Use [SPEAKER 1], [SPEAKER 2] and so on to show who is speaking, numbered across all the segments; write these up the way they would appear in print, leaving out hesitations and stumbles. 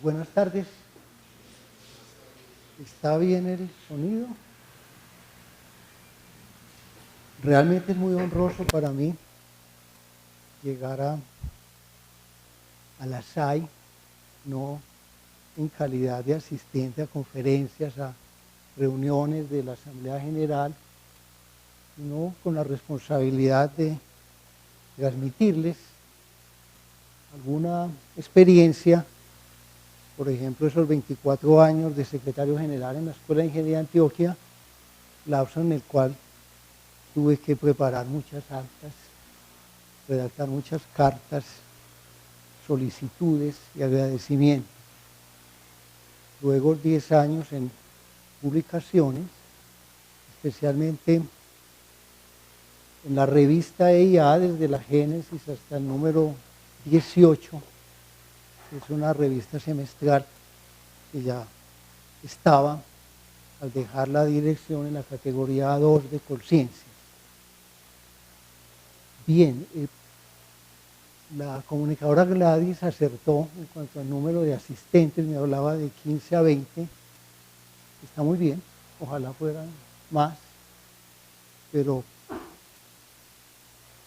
[SPEAKER 1] Buenas tardes. ¿Está bien el sonido? Realmente es muy honroso para mí llegar a la SAI, no en calidad de asistente a conferencias, a reuniones de la Asamblea General, sino con la responsabilidad de transmitirles alguna experiencia. Por ejemplo, esos 24 años de secretario general en la Escuela de Ingeniería de Antioquia, lapso en el cual tuve que preparar muchas actas, redactar muchas cartas, solicitudes y agradecimientos. Luego 10 años en publicaciones, especialmente en la revista EIA, desde la génesis hasta el número 18, es una revista semestral que ya estaba al dejar la dirección en la categoría 2 de conciencia. Bien, la comunicadora Gladys acertó en cuanto al número de asistentes, me hablaba de 15 a 20, está muy bien, ojalá fueran más, pero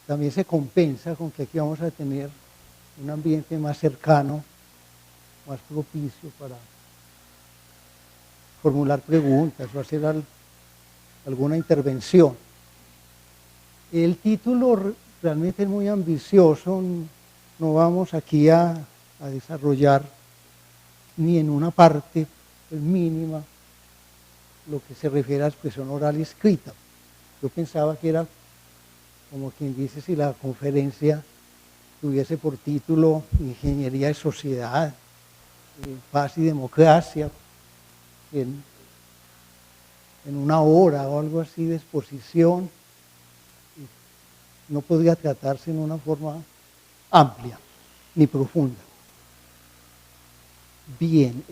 [SPEAKER 1] también se compensa con que aquí vamos a tener un ambiente más cercano, más propicio para formular preguntas o hacer alguna intervención. El título realmente es muy ambicioso, no vamos aquí a desarrollar ni en una parte pues, mínima lo que se refiere a expresión oral y escrita. Yo pensaba que era, como quien dice, si la conferencia tuviese por título Ingeniería de Sociedad, Paz y Democracia, en una hora o algo así de exposición, no podría tratarse en una forma amplia ni profunda. Bien,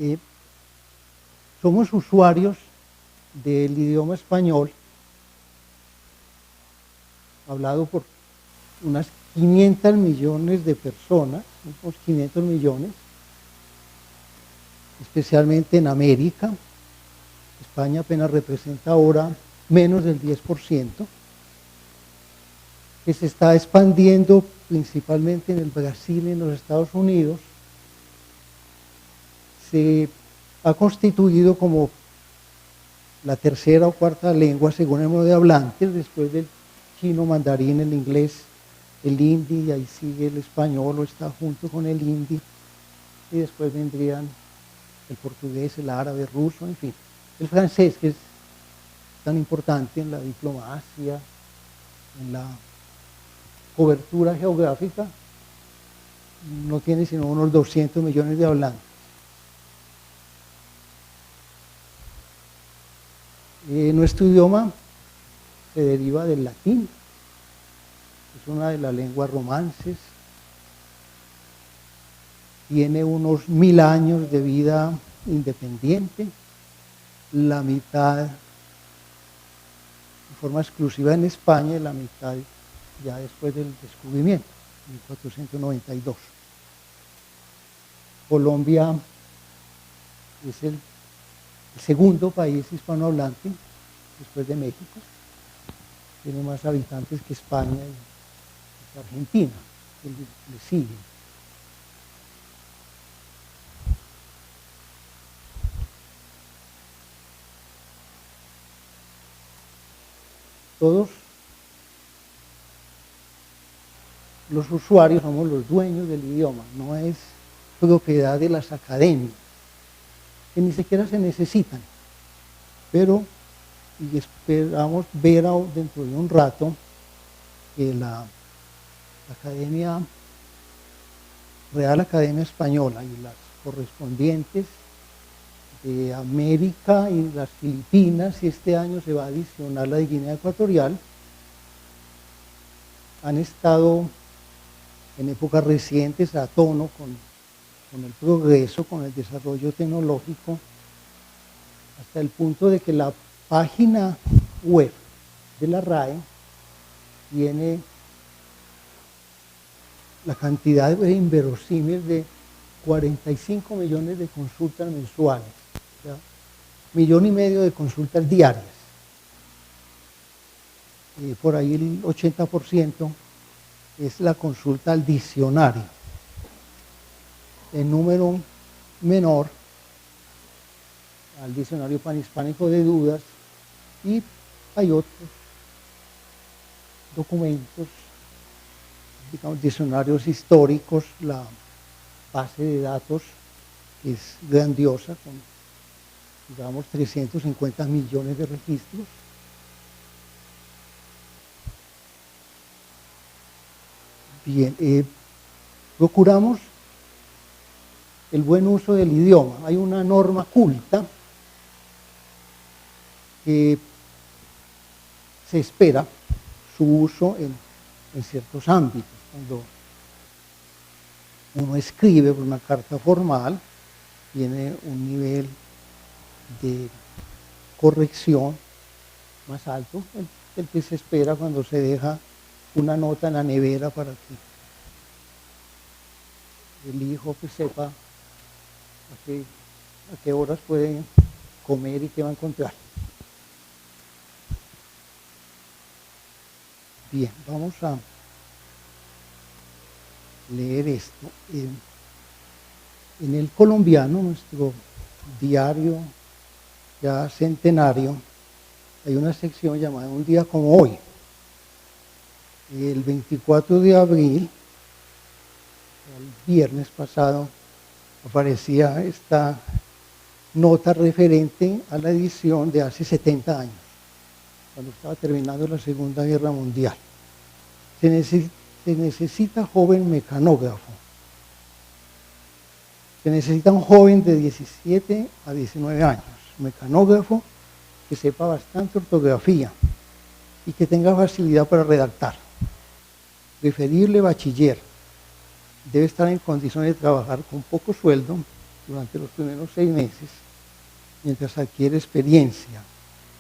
[SPEAKER 1] somos usuarios del idioma español, hablado por unas 500 millones de personas, unos 500 millones, especialmente en América. España apenas representa ahora menos del 10%, que se está expandiendo principalmente en el Brasil y en los Estados Unidos. Se ha constituido como la tercera o cuarta lengua según el número de hablantes, después del chino, mandarín, el inglés, el hindi, y ahí sigue el español o está junto con el hindi, y después vendrían el portugués, el árabe, el ruso, en fin. El francés, que es tan importante en la diplomacia, en la cobertura geográfica, no tiene sino unos 200 millones de hablantes. Nuestro idioma se deriva del latín, es una de las lenguas romances, tiene unos 1000 años de vida independiente, la mitad de forma exclusiva en España y la mitad ya después del descubrimiento, en 1492. Colombia es el segundo país hispanohablante después de México, tiene más habitantes que España y que Argentina, que le siguen. Todos los usuarios somos los dueños del idioma, no es propiedad de las academias, que ni siquiera se necesitan, pero y esperamos ver dentro de un rato que la Real Academia Española y las correspondientes de América y las Filipinas, y este año se va a adicionar la de Guinea Ecuatorial, han estado en épocas recientes a tono con el progreso, con el desarrollo tecnológico, hasta el punto de que la página web de la RAE tiene la cantidad inverosímil de 45 millones de consultas mensuales, o sea, 1,5 millones de consultas diarias. Por ahí el 80% es la consulta al diccionario. El número menor al diccionario panhispánico de dudas, y hay otros documentos, digamos, diccionarios históricos, la base de datos que es grandiosa, con, digamos, 350 millones de registros. Bien, procuramos el buen uso del idioma. Hay una norma culta que se espera su uso en ciertos ámbitos. Cuando uno escribe por una carta formal, tiene un nivel de corrección más alto el que se espera cuando se deja una nota en la nevera para que el hijo pues sepa a qué horas puede comer y qué va a encontrar. Bien, vamos a leer esto. En el Colombiano, nuestro diario ya centenario, hay una sección llamada Un día como hoy. El 24 de abril, el viernes pasado, aparecía esta nota referente a la edición de hace 70 años, cuando estaba terminando la Segunda Guerra Mundial. Se necesita joven mecanógrafo. Se necesita un joven de 17 a 19 años, mecanógrafo, que sepa bastante ortografía y que tenga facilidad para redactar. Preferible bachiller. Debe estar en condiciones de trabajar con poco sueldo durante los primeros 6 meses, mientras adquiere experiencia.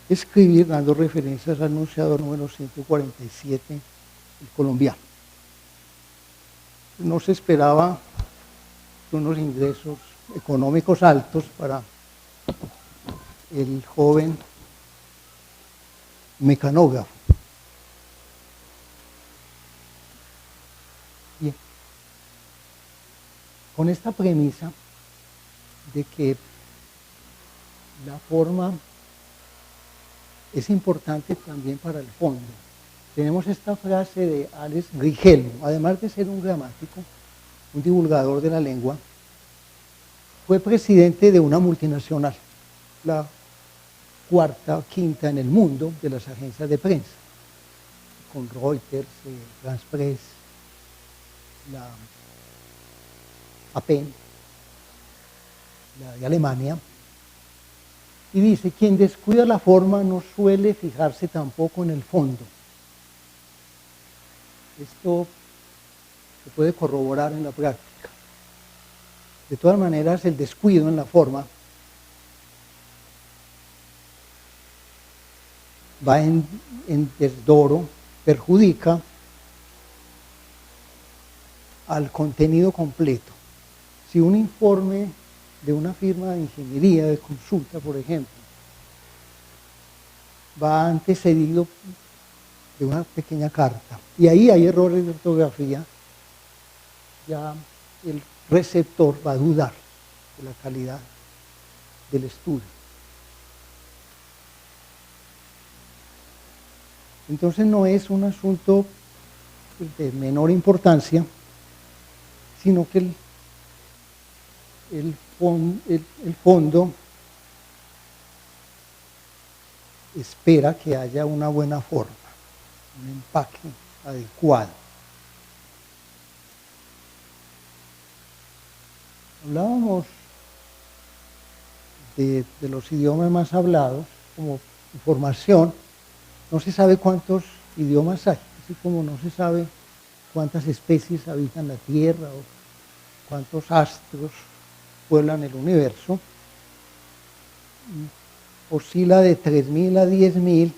[SPEAKER 1] Escribir dando referencias al anunciador número 147, el colombiano. No se esperaba unos ingresos económicos altos para el joven mecanógrafo. Bien. Con esta premisa de que la forma es importante también para el fondo, tenemos esta frase de Alex Righelmo. Además de ser un gramático, un divulgador de la lengua, fue presidente de una multinacional, la cuarta o quinta en el mundo de las agencias de prensa, con Reuters, France Press, la APEN, la de Alemania, y dice: quien descuida la forma no suele fijarse tampoco en el fondo. Esto se puede corroborar en la práctica. De todas maneras, el descuido en la forma va en desdoro, perjudica al contenido completo. Si un informe de una firma de ingeniería, de consulta, por ejemplo, va antecedido de una pequeña carta, y ahí hay errores de ortografía, ya el receptor va a dudar de la calidad del estudio. Entonces no es un asunto de menor importancia, sino que el fondo espera que haya una buena forma, un empaque adecuado. Hablábamos de los idiomas más hablados como información. No se sabe cuántos idiomas hay, así como no se sabe cuántas especies habitan la Tierra o cuántos astros pueblan el universo. Oscila de 3.000 a 10.000.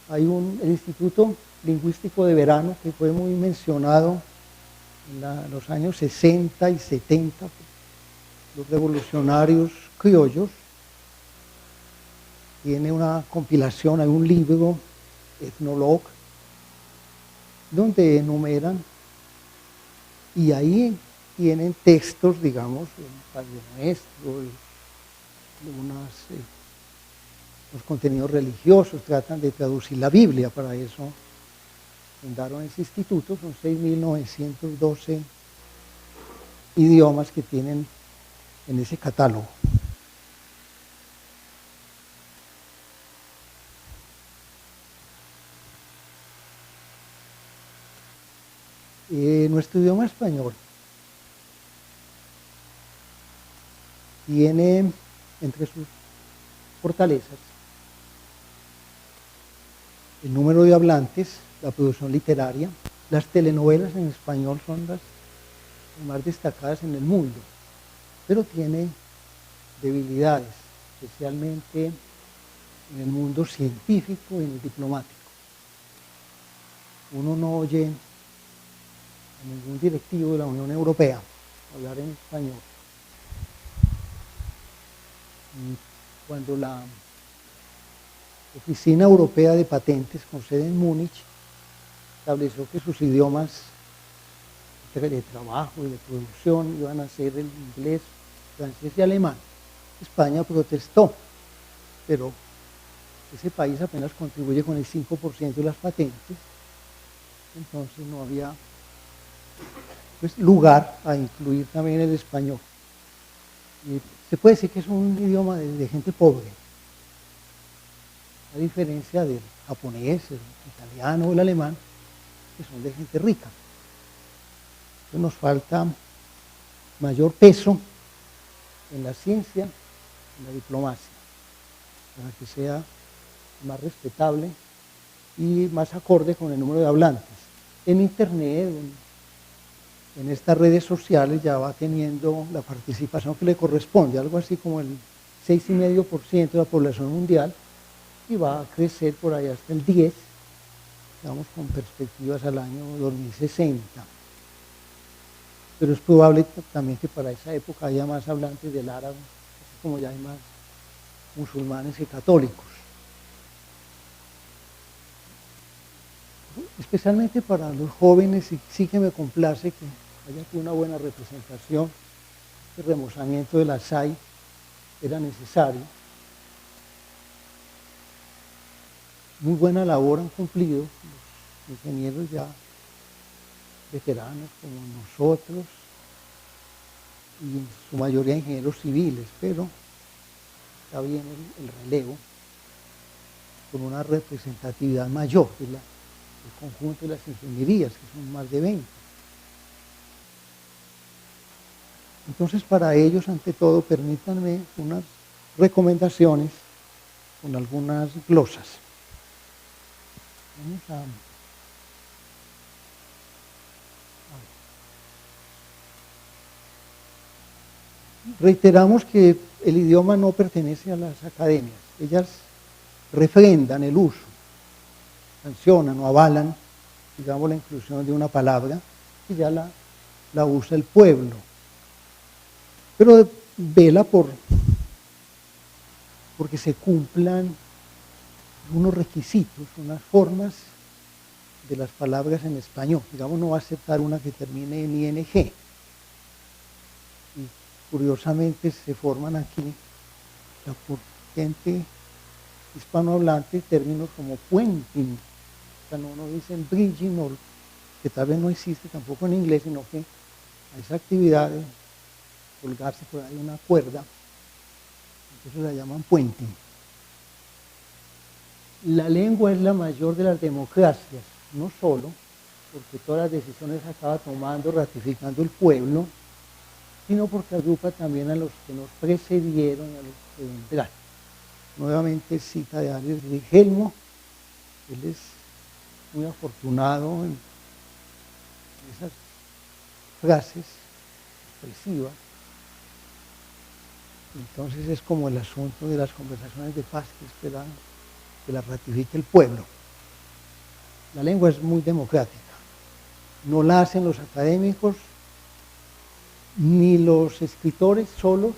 [SPEAKER 1] Hay el Instituto Lingüístico de Verano, que fue muy mencionado en los años 60 y 70 los revolucionarios criollos, tiene una compilación, hay un libro, Ethnologue, donde enumeran, y ahí tienen textos, digamos, el Padre Nuestro, los contenidos religiosos, tratan de traducir la Biblia, para eso fundaron ese instituto, son 6.912 idiomas que tienen en ese catálogo. Nuestro idioma español tiene entre sus fortalezas el número de hablantes, la producción literaria. Las telenovelas en español son las más destacadas en el mundo, pero tiene debilidades, especialmente en el mundo científico y en el diplomático. Uno no oye a ningún directivo de la Unión Europea hablar en español. Cuando la Oficina Europea de Patentes, con sede en Múnich, estableció que sus idiomas de trabajo y de producción iban a ser el inglés, francés y alemán, España protestó, pero ese país apenas contribuye con el 5% de las patentes, entonces no había lugar a incluir también el español. Y se puede decir que es un idioma de gente pobre, a diferencia del japonés, el italiano o el alemán, que son de gente rica. Entonces nos falta mayor peso en la ciencia, en la diplomacia, para que sea más respetable y más acorde con el número de hablantes. En Internet, en estas redes sociales, ya va teniendo la participación que le corresponde, algo así como el 6,5% de la población mundial, y va a crecer por ahí hasta el 10%, digamos, con perspectivas al año 2060. Pero es probable también que para esa época haya más hablantes del árabe, así como ya hay más musulmanes que católicos. Especialmente para los jóvenes, sí que me complace que haya aquí una buena representación. El remozamiento de la SAI era necesario. Muy buena labor han cumplido los ingenieros ya veteranos como nosotros, y en su mayoría ingenieros civiles, pero está bien el relevo con una representatividad mayor de el conjunto de las ingenierías, que son más de 20. Entonces, para ellos, ante todo, permítanme unas recomendaciones con algunas glosas. Vamos a reiteramos que el idioma no pertenece a las academias. Ellas refrendan el uso, sancionan o avalan, digamos, la inclusión de una palabra que ya la usa el pueblo. Pero vela porque se cumplan unos requisitos, unas formas de las palabras en español. Digamos, no va a aceptar una que termine en ing. Y curiosamente se forman aquí, por gente hispanohablante, términos como puenting. O sea, no dicen bridging, que tal vez no existe tampoco en inglés, sino que a esa actividad de colgarse por ahí una cuerda, entonces la llaman puenting. La lengua es la mayor de las democracias, no solo porque todas las decisiones acaba tomando, ratificando el pueblo, sino porque agrupa también a los que nos precedieron y a los que vendrán. Nuevamente cita de Alex Rigelmo, él es muy afortunado en esas frases expresivas. Entonces es como el asunto de las conversaciones de paz que esperan que la ratifique el pueblo. La lengua es muy democrática, no la hacen los académicos, ni los escritores solos,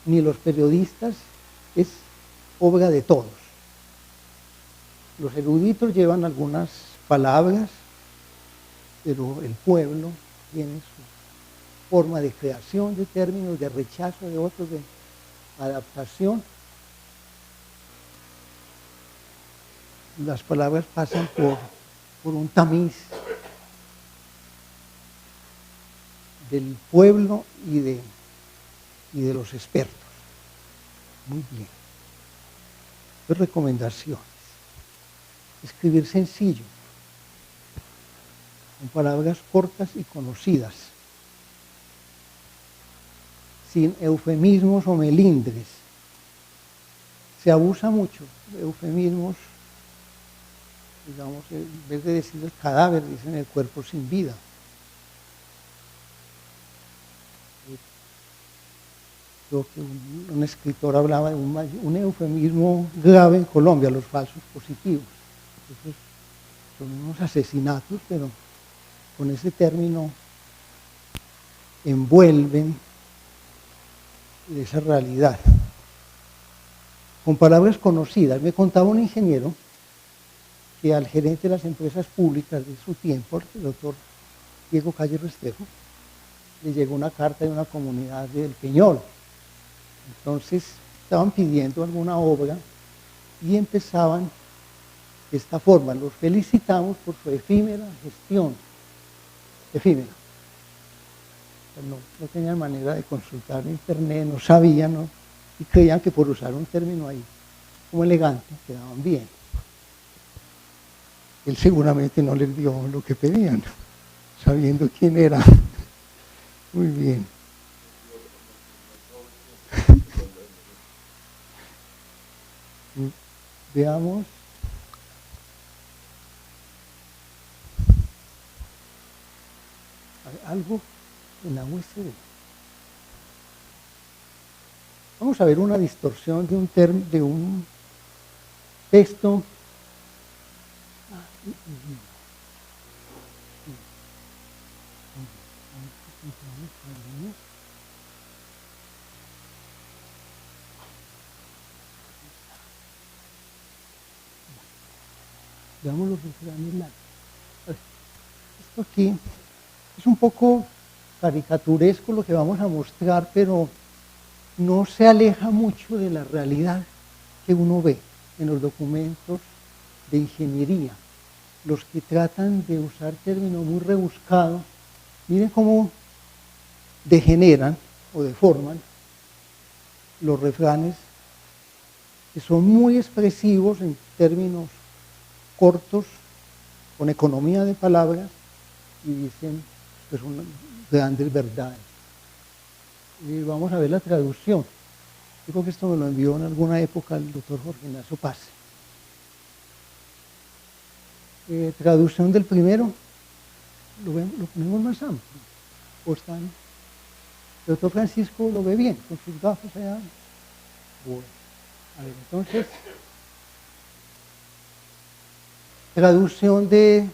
[SPEAKER 1] ni los periodistas, es obra de todos. Los eruditos llevan algunas palabras, pero el pueblo tiene su forma de creación de términos, de rechazo de otros, de adaptación. Las palabras pasan por un tamiz del pueblo y de los expertos. Muy bien. Pues recomendaciones. Escribir sencillo, con palabras cortas y conocidas, sin eufemismos o melindres. Se abusa mucho de eufemismos, digamos, en vez de decir el cadáver, dicen el cuerpo sin vida. Creo que un escritor hablaba de un eufemismo grave en Colombia, los falsos positivos. Esos son unos asesinatos, pero con ese término envuelven esa realidad. Con palabras conocidas. Me contaba un ingeniero que al gerente de las empresas públicas de su tiempo, el doctor Diego Calle Restrepo, le llegó una carta de una comunidad del Peñol. Entonces estaban pidiendo alguna obra y empezaban de esta forma: los felicitamos por su efímera gestión. Efímera. No tenían manera de consultar en internet, no sabían, ¿no? Y creían que por usar un término ahí como elegante quedaban bien. Él seguramente no les dio lo que pedían, sabiendo quién era. Muy bien. Veamos. Algo en la USB. Vamos a ver una distorsión de un texto. Veamos los refranes largos. Esto aquí es un poco caricaturesco lo que vamos a mostrar, pero no se aleja mucho de la realidad que uno ve en los documentos de ingeniería. Los que tratan de usar términos muy rebuscados, miren cómo degeneran o deforman los refranes, que son muy expresivos en términos cortos, con economía de palabras, y dicen pues unas grandes verdades. Y vamos a ver la traducción. Yo creo que esto me lo envió en alguna época el doctor Jorge Ignacio Paz. Traducción del primero, lo ponemos más amplio. O están, el doctor Francisco lo ve bien, con sus gafas allá. Bueno, a ver, entonces, traducción de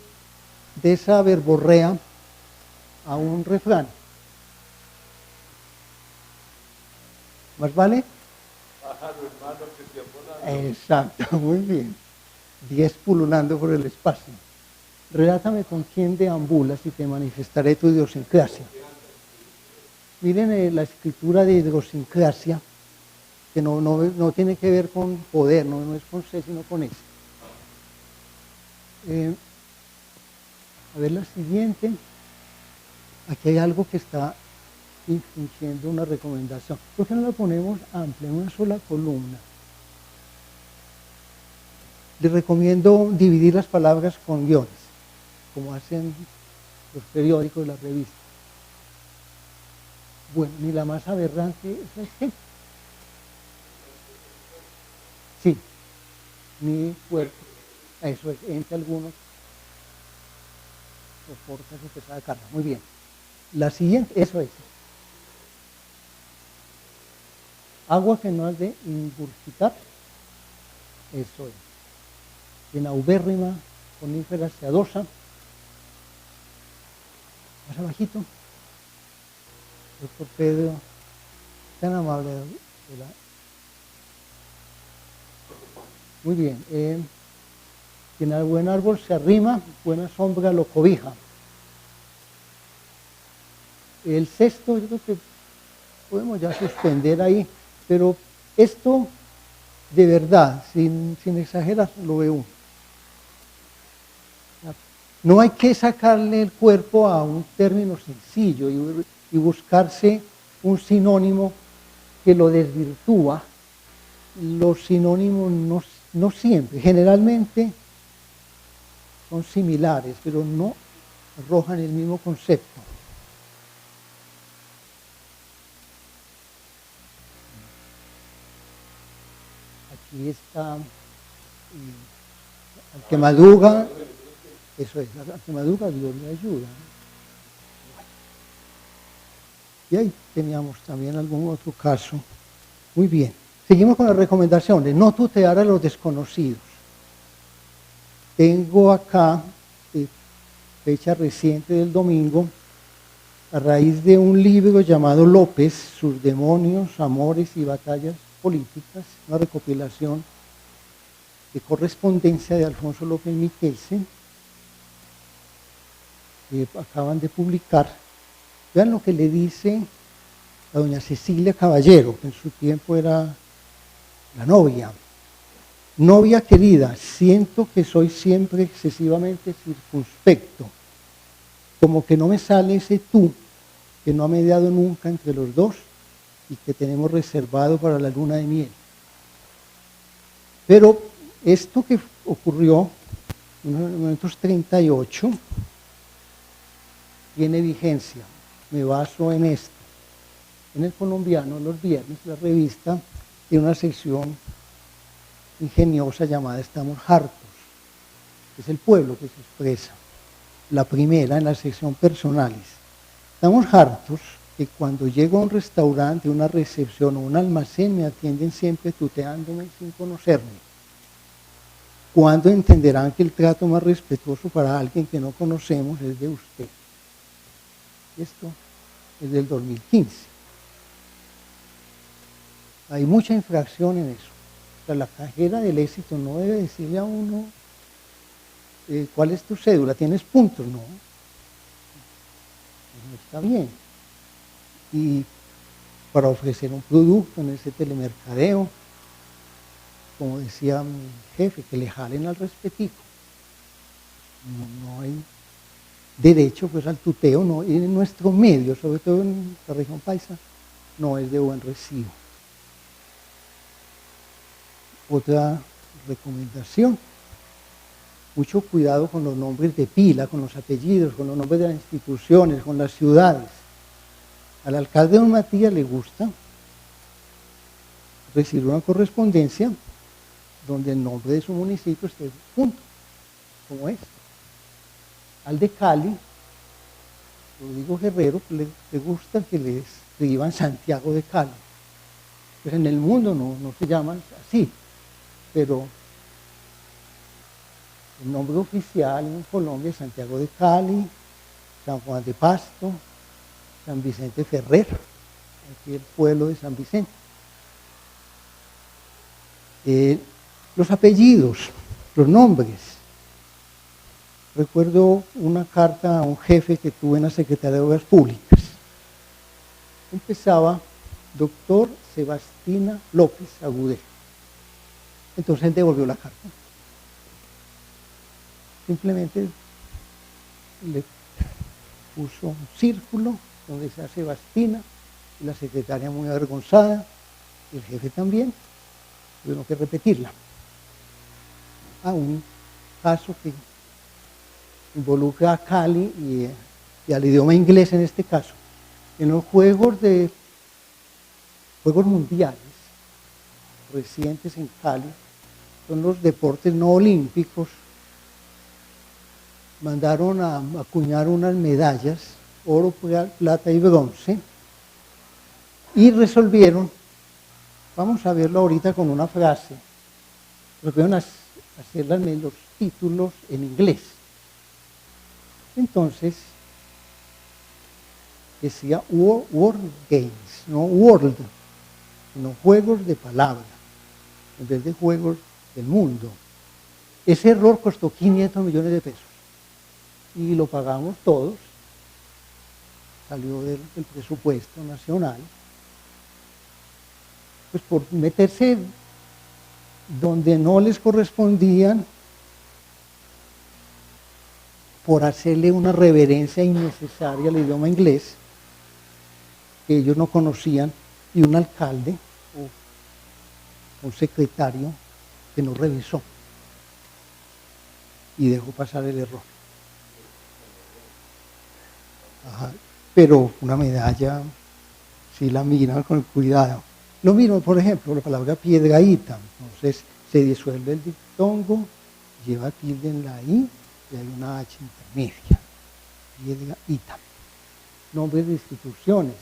[SPEAKER 1] esa verborrea a un refrán. ¿Más vale?
[SPEAKER 2] Pájaro hermano que se volando.
[SPEAKER 1] Exacto, muy bien. 10 pululando por el espacio. Relátame con quién deambulas y te manifestaré tu idiosincrasia. Miren la escritura de idiosincrasia, que no tiene que ver con poder, no es con C, sino con S. A ver la siguiente. Aquí hay algo que está infringiendo una recomendación. ¿Por qué no la ponemos amplia, en una sola columna? Les recomiendo dividir las palabras con guiones, como hacen los periódicos y las revistas. Bueno, ni la más aberrante es ¿qué? Sí, ni cuerpo. Eso es, entre algunos soporta su pesada carga. Muy bien. La siguiente, eso es. Agua que no has de ingurgitar. Eso es. En aubérrima, conífera seadosa. Más abajito. doctor Pedro, tan amable. Muy bien. Quien al buen árbol se arrima, buena sombra lo cobija. El sexto, yo creo que podemos ya suspender ahí, pero esto de verdad, sin exagerar, lo ve uno. No hay que sacarle el cuerpo a un término sencillo y buscarse un sinónimo que lo desvirtúa. Los sinónimos no siempre, generalmente son similares, pero no arrojan el mismo concepto. Aquí está, al que madruga, eso es, al que madruga Dios le ayuda. Y ahí teníamos también algún otro caso. Muy bien, seguimos con las recomendaciones. No tutear a los desconocidos. Tengo acá, fecha reciente del domingo, a raíz de un libro llamado López, sus demonios, amores y batallas políticas, una recopilación de correspondencia de Alfonso López Miquelsen, que acaban de publicar. Vean lo que le dice a doña Cecilia Caballero, que en su tiempo era la novia. Novia querida, siento que soy siempre excesivamente circunspecto, como que no me sale ese tú que no ha mediado nunca entre los dos y que tenemos reservado para la luna de miel. Pero esto que ocurrió en 1938 tiene vigencia. Me baso en esto. En el Colombiano, los viernes, la revista tiene una sección ingeniosa llamada Estamos hartos. Es el pueblo que se expresa. La primera en la sección personales. Estamos hartos que cuando llego a un restaurante, una recepción o un almacén me atienden siempre tuteándome sin conocerme. ¿Cuándo entenderán que el trato más respetuoso para alguien que no conocemos es de usted? Esto es del 2015. Hay mucha infracción en eso. O sea, la cajera del éxito no debe decirle a uno ¿cuál es tu cédula? ¿Tienes puntos? No. No está bien. Y para ofrecer un producto en ese telemercadeo, como decía mi jefe, que le jalen al respetico. No hay derecho pues al tuteo, no, y en nuestro medio, sobre todo en la región paisa, no es de buen recibo. Otra recomendación, mucho cuidado con los nombres de pila, con los apellidos, con los nombres de las instituciones, con las ciudades. Al alcalde don Matías le gusta recibir una correspondencia donde el nombre de su municipio esté junto, como es. Al de Cali, Rodrigo Guerrero, le gusta que le escriban Santiago de Cali. Pues en el mundo no se llaman así, pero el nombre oficial en Colombia es Santiago de Cali, San Juan de Pasto, San Vicente Ferrer, aquí el pueblo de San Vicente. Los apellidos, los nombres. Recuerdo una carta a un jefe que tuve en la Secretaría de Obras Públicas. Empezaba doctor Sebastina López Agudelo. Entonces él devolvió la carta. Simplemente le puso un círculo donde decía Sebastina, y la secretaria muy avergonzada, y el jefe también, tuvieron que repetirla. A un caso que involucra a Cali y al idioma inglés en este caso. En los Juegos Mundiales recientes en Cali, son los deportes no olímpicos, mandaron a acuñar unas medallas, oro, plata y bronce, y resolvieron, vamos a verlo ahorita con una frase, resolvieron hacer los títulos en inglés. Entonces, decía word games, no world, sino juegos de palabra, en vez de juegos del mundo. Ese error costó 500 millones de pesos y lo pagamos todos, salió del presupuesto nacional, pues por meterse donde no les correspondían, por hacerle una reverencia innecesaria al idioma inglés que ellos no conocían, y un alcalde o un secretario que no revisó y dejó pasar el error. Ajá. Pero una medalla, si la miran con cuidado. Lo mismo, por ejemplo, la palabra piedraíta. Entonces se disuelve el diptongo, lleva tilde en la I y hay una H intermedia. Piedraíta. Nombres de instituciones.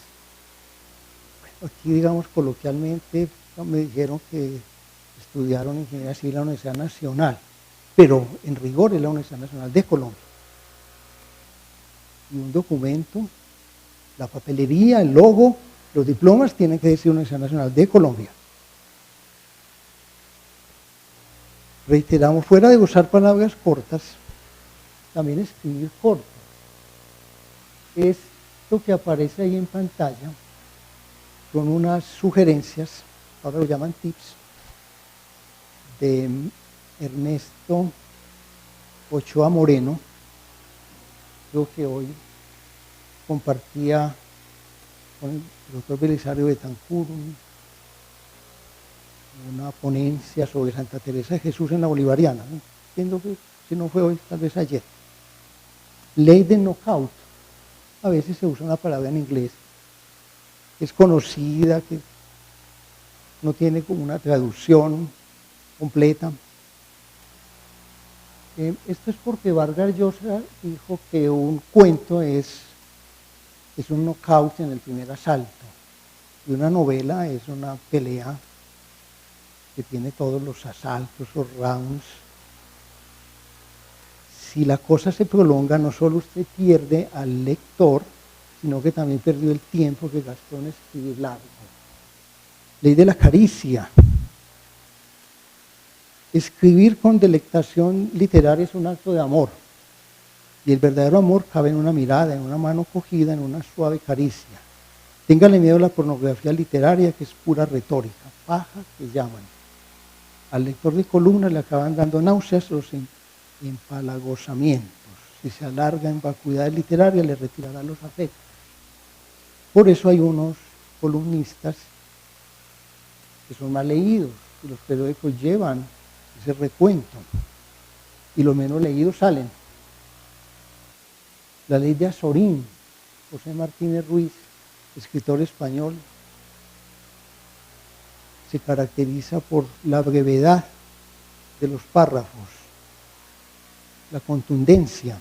[SPEAKER 1] Bueno, aquí, digamos, coloquialmente me dijeron que estudiaron ingeniería civil en la Universidad Nacional, pero en rigor es la Universidad Nacional de Colombia. Y un documento, la papelería, el logo, los diplomas tienen que decir Universidad Nacional de Colombia. Reiteramos, fuera de usar palabras cortas, también escribir corto. Esto que aparece ahí en pantalla son unas sugerencias, ahora lo llaman tips, de Ernesto Ochoa Moreno. Creo que hoy compartía con el doctor Belisario Betancur una ponencia sobre Santa Teresa de Jesús en la Bolivariana, ¿no? Entiendo que si no fue hoy, tal vez ayer. Ley de knockout. A veces se usa una palabra en inglés, es conocida, que no tiene como una traducción completa. Esto es porque Vargas Llosa dijo que un cuento es un knockout en el primer asalto, y una novela es una pelea que tiene todos los asaltos o rounds. Si la cosa se prolonga, no solo usted pierde al lector, sino que también perdió el tiempo que gastó en escribir largo. Ley de la caricia. Escribir con delectación literaria es un acto de amor, y el verdadero amor cabe en una mirada, en una mano cogida, en una suave caricia. Téngale miedo a la pornografía literaria, que es pura retórica, paja que llaman. Al lector de columna le acaban dando náuseas los empalagosamientos. Si se alarga en vacuidades literarias, le retirará los afectos. Por eso hay unos columnistas que son mal leídos, y los periódicos llevan ese recuento, y los menos leídos salen. La ley de Azorín, José Martínez Ruiz, escritor español, se caracteriza por la brevedad de los párrafos, la contundencia,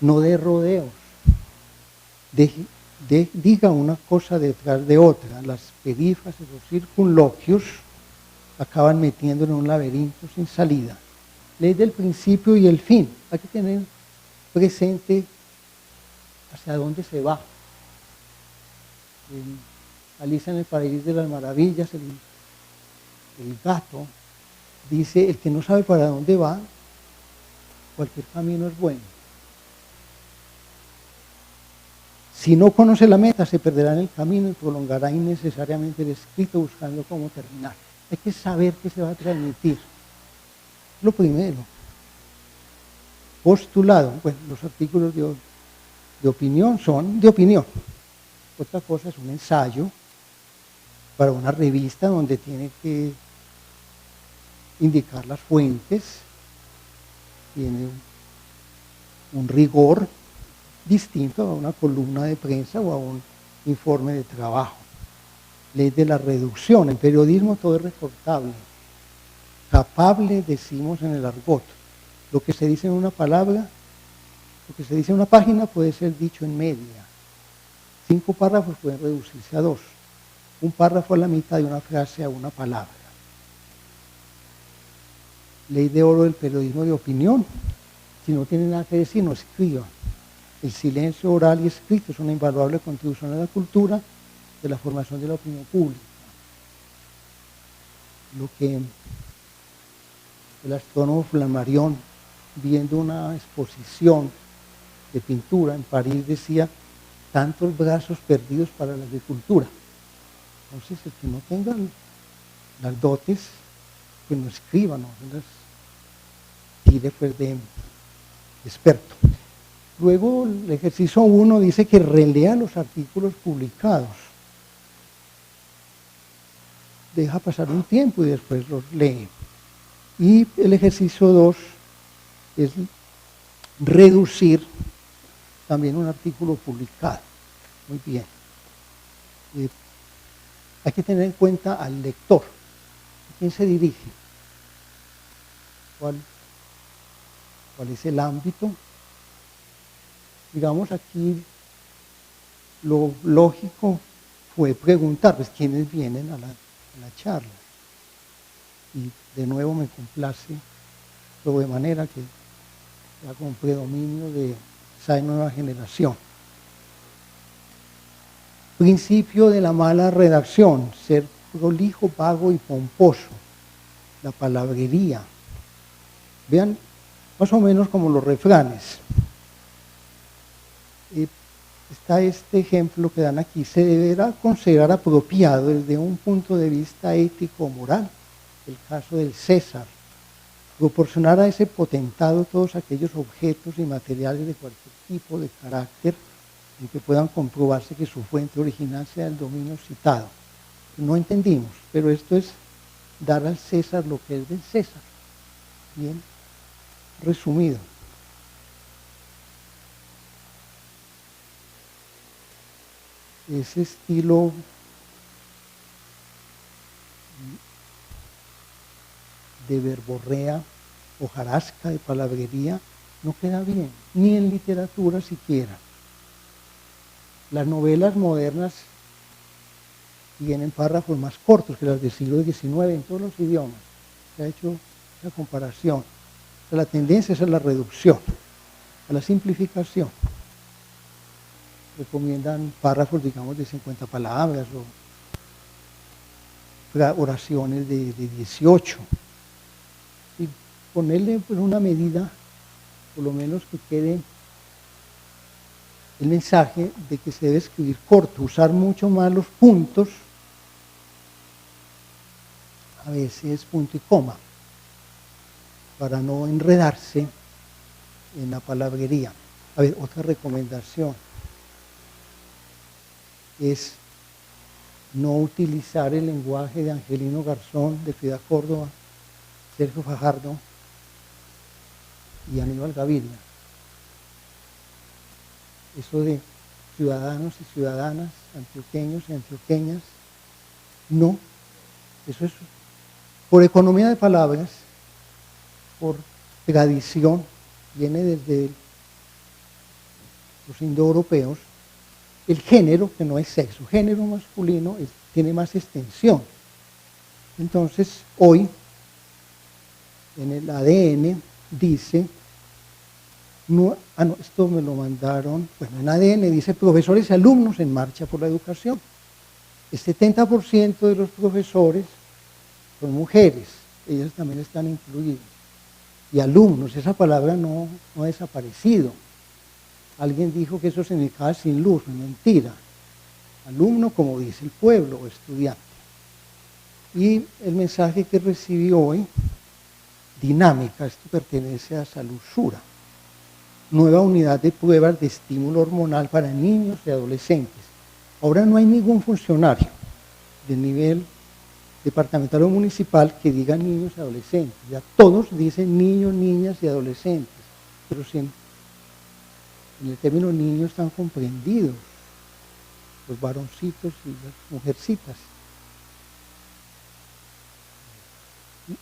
[SPEAKER 1] no de rodeos, diga una cosa detrás de otra. Las perífrasis, los circunloquios acaban metiendo en un laberinto sin salida. Ley del principio y el fin. Hay que tener presente hacia dónde se va. Alicia en el País de las Maravillas, el gato dice: el que no sabe para dónde va, cualquier camino es bueno. Si no conoce la meta, se perderá en el camino y prolongará innecesariamente el escrito buscando cómo terminar. Hay que saber qué se va a transmitir. Lo primero. Postulado. Bueno, los artículos de opinión son de opinión. Otra cosa es un ensayo para una revista donde tiene que indicar las fuentes, tiene un rigor distinto a una columna de prensa o a un informe de trabajo. Ley de la reducción. En periodismo todo es recortable. Capable, decimos en el argot. Lo que se dice en una palabra, lo que se dice en una página puede ser dicho en media. 5 párrafos pueden reducirse a 2. Un párrafo a la mitad de una frase a una palabra. Ley de oro del periodismo de opinión. Si no tiene nada que decir, no escriba. El silencio oral y escrito es una invaluable contribución a la cultura de la formación de la opinión pública. Lo que el astrónomo Flammarion, viendo una exposición de pintura en París, decía: tantos brazos perdidos para la agricultura. Entonces, el que no tenga las dotes, que no escriba, no las tire pues de experto. Luego, el ejercicio 1 dice que relea los artículos publicados. Deja pasar un tiempo y después los lee. Y el ejercicio 2 es reducir también un artículo publicado. Muy bien. Hay que tener en cuenta al lector. ¿A quién se dirige? ¿Cuál es el ámbito? Digamos, aquí lo lógico fue preguntar, pues, quiénes vienen a la charla. Y de nuevo me complace sobremanera que sea con predominio de esa nueva generación. Principio de la mala redacción: ser prolijo, vago y pomposo. La palabrería. Vean, más o menos como los refranes. Está este ejemplo que dan aquí: se deberá considerar apropiado desde un punto de vista ético-moral, el caso del César, proporcionar a ese potentado todos aquellos objetos y materiales de cualquier tipo de carácter en que puedan comprobarse que su fuente original sea el dominio citado. No entendimos, pero esto es dar al César lo que es del César. Bien resumido. Ese estilo de verborrea, hojarasca, de palabrería, no queda bien, ni en literatura siquiera. Las novelas modernas tienen párrafos más cortos que las del siglo XIX en todos los idiomas. Se ha hecho esa comparación. O sea, la tendencia es a la reducción, a la simplificación. Recomiendan párrafos, digamos, de 50 palabras o oraciones de 18. Y ponerle pues, una medida, por lo menos que quede el mensaje de que se debe escribir corto, usar mucho más los puntos, a veces punto y coma, para no enredarse en la palabrería. A ver, otra recomendación es no utilizar el lenguaje de Angelino Garzón, de Frida Córdoba, Sergio Fajardo y Aníbal Gaviria. Eso de ciudadanos y ciudadanas, antioqueños y antioqueñas, no. Eso es por economía de palabras, por tradición, viene desde los indoeuropeos. El género, que no es sexo, género masculino, tiene más extensión. Entonces, hoy, en el ADN, dice, esto me lo mandaron, bueno, en ADN dice profesores y alumnos en marcha por la educación. El 70% de los profesores son mujeres, ellas también están incluidas. Y alumnos, esa palabra no ha desaparecido. Alguien dijo que eso significaba sin luz, mentira. Alumno, como dice el pueblo, o estudiante. Y el mensaje que recibí hoy, dinámica, esto pertenece a Salud Sura. Nueva unidad de pruebas de estímulo hormonal para niños y adolescentes. Ahora no hay ningún funcionario de nivel departamental o municipal que diga niños y adolescentes. Ya todos dicen niños, niñas y adolescentes. Pero si en el término niños están comprendidos los varoncitos y las mujercitas.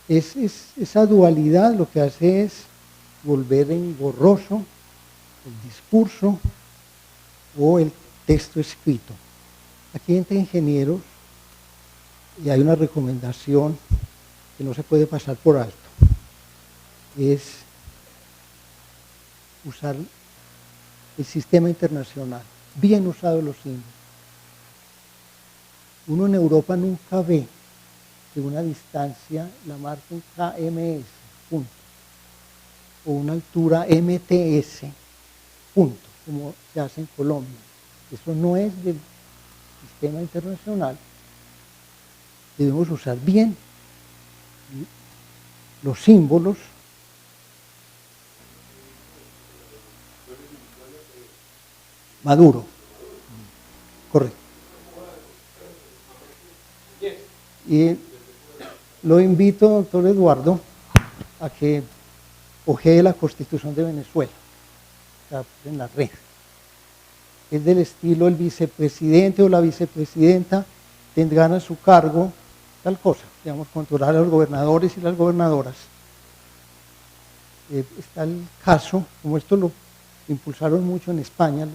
[SPEAKER 1] Esa dualidad lo que hace es volver engorroso el discurso o el texto escrito. Aquí entre ingenieros y hay una recomendación que no se puede pasar por alto. Es usar el sistema internacional, bien usados los símbolos. Uno en Europa nunca ve de una distancia la marca KMS, punto, o una altura MTS, punto, como se hace en Colombia. Eso no es del sistema internacional. Debemos usar bien los símbolos. Maduro, correcto. Y lo invito, doctor Eduardo, a que ojee la Constitución de Venezuela, está en la red. Es del estilo: el vicepresidente o la vicepresidenta tendrán a su cargo tal cosa, digamos, controlar a los gobernadores y las gobernadoras. Está el caso, como esto lo impulsaron mucho en España, las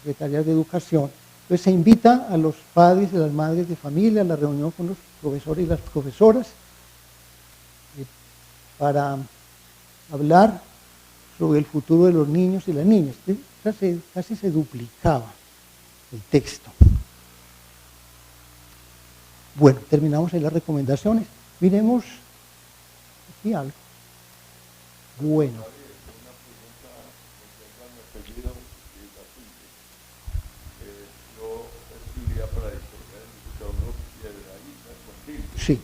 [SPEAKER 1] secretarías de educación. Entonces se invita a los padres y las madres de familia a la reunión con los profesores y las profesoras para hablar sobre el futuro de los niños y las niñas. Casi se duplicaba el texto. Bueno, terminamos ahí las recomendaciones. Miremos aquí algo. Bueno. Sí,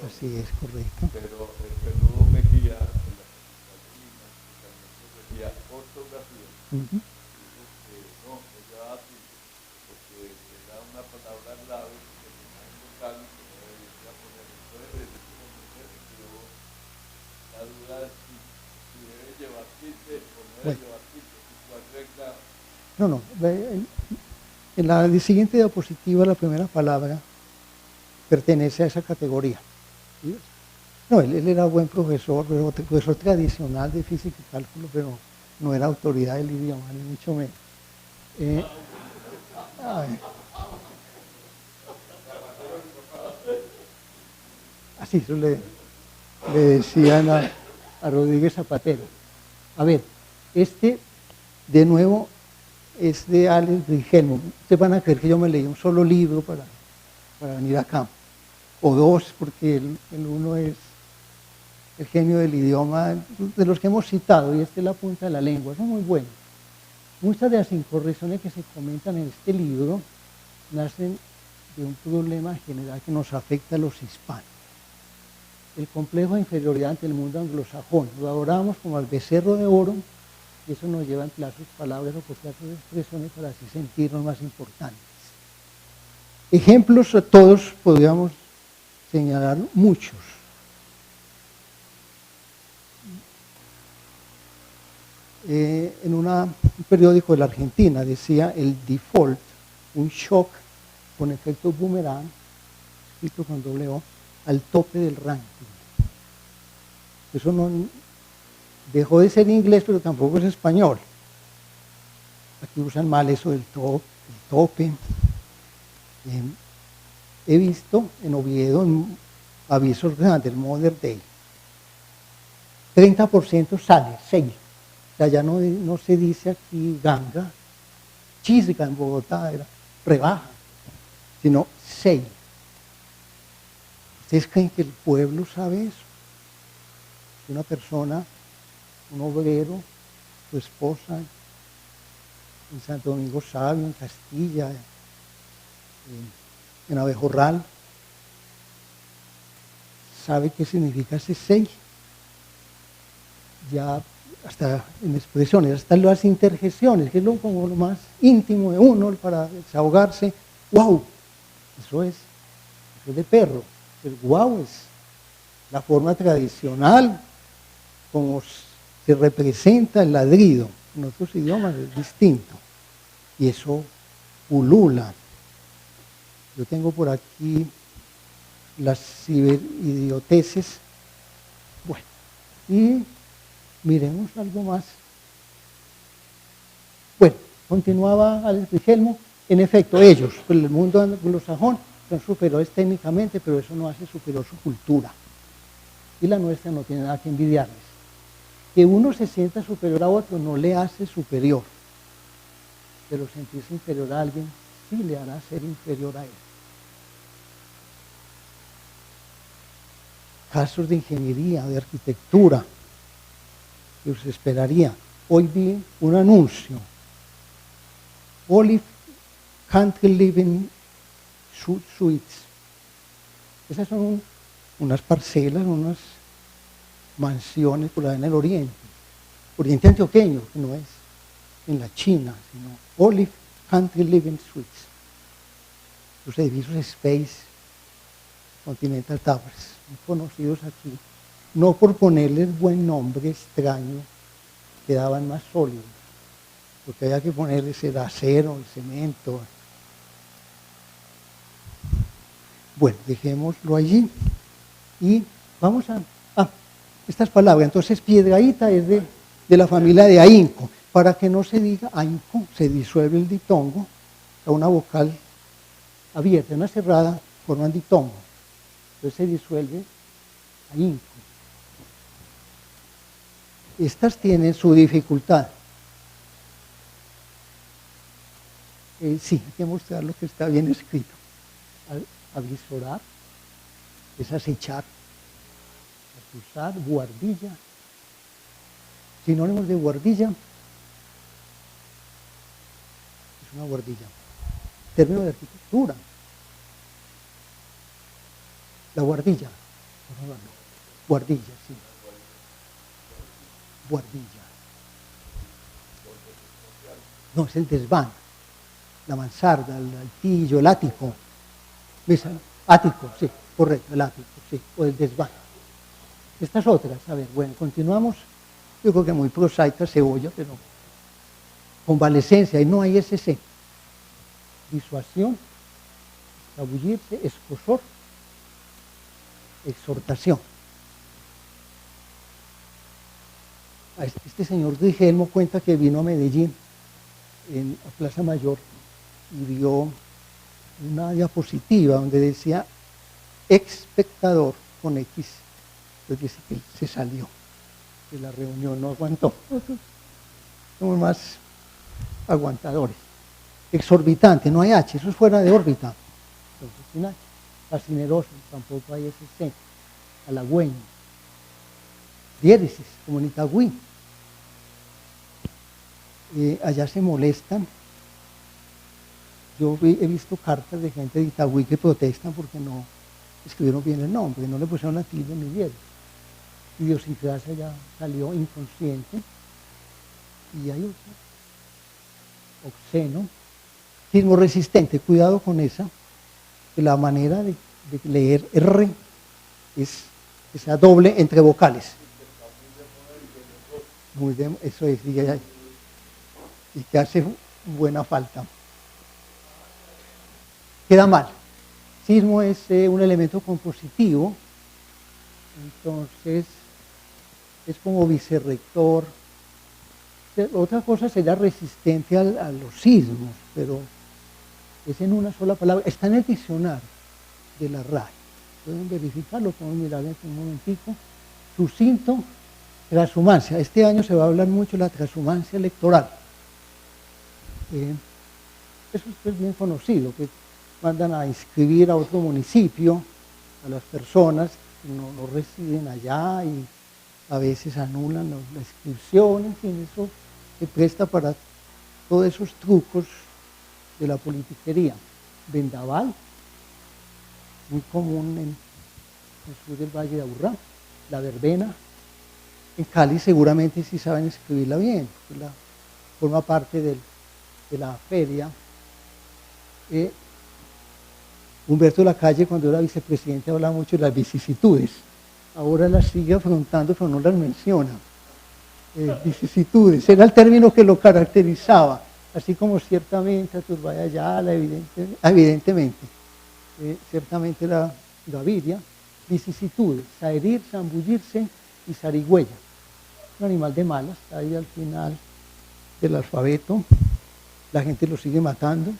[SPEAKER 1] así es, correcto.
[SPEAKER 2] Pero el peludo Mejía, en la capital de Lima, decía ortografía. No, no llevaba tilde, porque era una palabra grave que tenía un vocal y que no debía poner. Entonces, la duda es si debe llevar tilde o no debe llevar tilde, y cuál regla.
[SPEAKER 1] No, en la siguiente diapositiva, la primera palabra pertenece a esa categoría. ¿Sí? No, él era buen profesor, pero profesor tradicional de física y cálculo, pero no era autoridad del idioma, ni mucho menos. Así eso le decían a Rodríguez Zapatero. A ver, de nuevo es de Alex Brigelmo. Ustedes van a creer que yo me leí un solo libro para venir acá, o dos, porque el uno es el genio del idioma, de los que hemos citado, y este es la punta de la lengua, son muy buenos. Muchas de las incorrecciones que se comentan en este libro nacen de un problema general que nos afecta a los hispanos. El complejo de inferioridad ante el mundo anglosajón. Lo adoramos como al becerro de oro, y eso nos lleva a emplear sus palabras o copiar sus expresiones para así sentirnos más importantes. Ejemplos, todos podríamos señalar muchos. En un periódico de la Argentina decía: el default, un shock con efecto boomerang, escrito con doble O, al tope del ranking. Eso no dejó de ser inglés, pero tampoco es español. Aquí usan mal eso del tope. He visto en Oviedo, en avisos del Modern Day, 30% sale, sale. O sea, ya no se dice aquí ganga, chisga en Bogotá, era rebaja, sino sale. ¿Ustedes creen que el pueblo sabe eso? Una persona, un obrero, su esposa, en Santo Domingo Sabio, en Castilla, en Abejorral, sabe qué significa ese sei. Ya hasta en expresiones, hasta las interjecciones, que es como lo más íntimo de uno para desahogarse. ¡Wow! Eso es de perro. El wow es la forma tradicional como se representa el ladrido. En otros idiomas es distinto. Y eso pulula. Yo tengo por aquí las ciberidioteces. Bueno, y miremos algo más. Bueno, continuaba Alex Brigelmo. En efecto, ellos, el mundo anglosajón, son superiores técnicamente, pero eso no hace superior su cultura. Y la nuestra no tiene nada que envidiarles. que uno se sienta superior a otro no le hace superior, pero sentirse inferior a alguien sí le hará ser inferior a él. Casos de ingeniería, de arquitectura, que se esperaría. Hoy vi un anuncio, Olive Country Living Suites. Esas son unas parcelas, unas mansiones por allá en el oriente antioqueño, que no es en la China, sino Olive Country Living Suites. Los edificios Space, Continental Towers, muy conocidos aquí, no por ponerles buen nombre extraño, quedaban más sólidos, porque había que ponerles el acero, el cemento. Bueno, dejémoslo allí y vamos a estas palabras. Entonces, Piedrahíta es de la familia de ahínco. Para que no se diga ahínco, se disuelve el diptongo, a una vocal abierta, una cerrada, forman diptongo. Entonces se disuelve ahínco. Estas tienen su dificultad. Sí, hay que mostrar lo que está bien escrito. Avisorar es acechar, acusar, buhardilla. Sinónimos de buhardilla es una buhardilla. Término de arquitectura. La buhardilla. Buhardilla, sí. Buhardilla. No, es el desván. La mansarda, el altillo, el ático. Ático, sí, correcto, el ático, sí, o el desván. Estas otras, a ver, bueno, continuamos. Yo creo que muy prosaica, cebolla, pero convalescencia, y no hay SC. Disuasión, escabullirse, escosor, exhortación. Este señor Rigelmo cuenta que vino a Medellín, a Plaza Mayor, y vio una diapositiva donde decía espectador con X. Entonces dice que él se salió de la reunión, no aguantó. Somos más aguantadores. Exorbitante, no hay H, eso es fuera de órbita. Entonces, sin H. Fascineroso, tampoco hay SC. Halagüeño. Diéresis, como en Itagüí. Allá se molestan. Yo he visto cartas de gente de Itagüí que protestan porque no escribieron bien el nombre, no le pusieron la tilde ni diéresis. Idiosincrasia ya salió inconsciente. Y hay otro. Obsceno. Sismo resistente, cuidado con esa, que la manera de leer R es que sea doble entre vocales. Eso es, y que hace buena falta. Queda mal. Sismo es un elemento compositivo, entonces es como vicerrector. Otra cosa sería resistente a los sismos, pero es en una sola palabra. Está en el diccionario de la RAE. Pueden verificarlo, podemos mirar en un momentico. Sucinto, transhumancia. Este año se va a hablar mucho de la transhumancia electoral. Eso es bien conocido, que mandan a inscribir a otro municipio a las personas que no residen allá y a veces anulan la inscripción, en fin, eso se presta para todos esos trucos de la politiquería. Vendaval, muy común en el sur del Valle de Aburrá. La verbena, en Cali seguramente sí saben escribirla bien, porque forma parte de la feria. Humberto Lacalle, cuando era vicepresidente, hablaba mucho de las vicisitudes. Ahora las sigue afrontando, pero no las menciona. Vicisitudes, era el término que lo caracterizaba, así como ciertamente Aturbide Ayala, evidentemente, ciertamente era Gaviria. Vicisitudes, saherir, zambullirse y zarigüeya. Un animal de malas, está ahí al final del alfabeto, la gente lo sigue matando,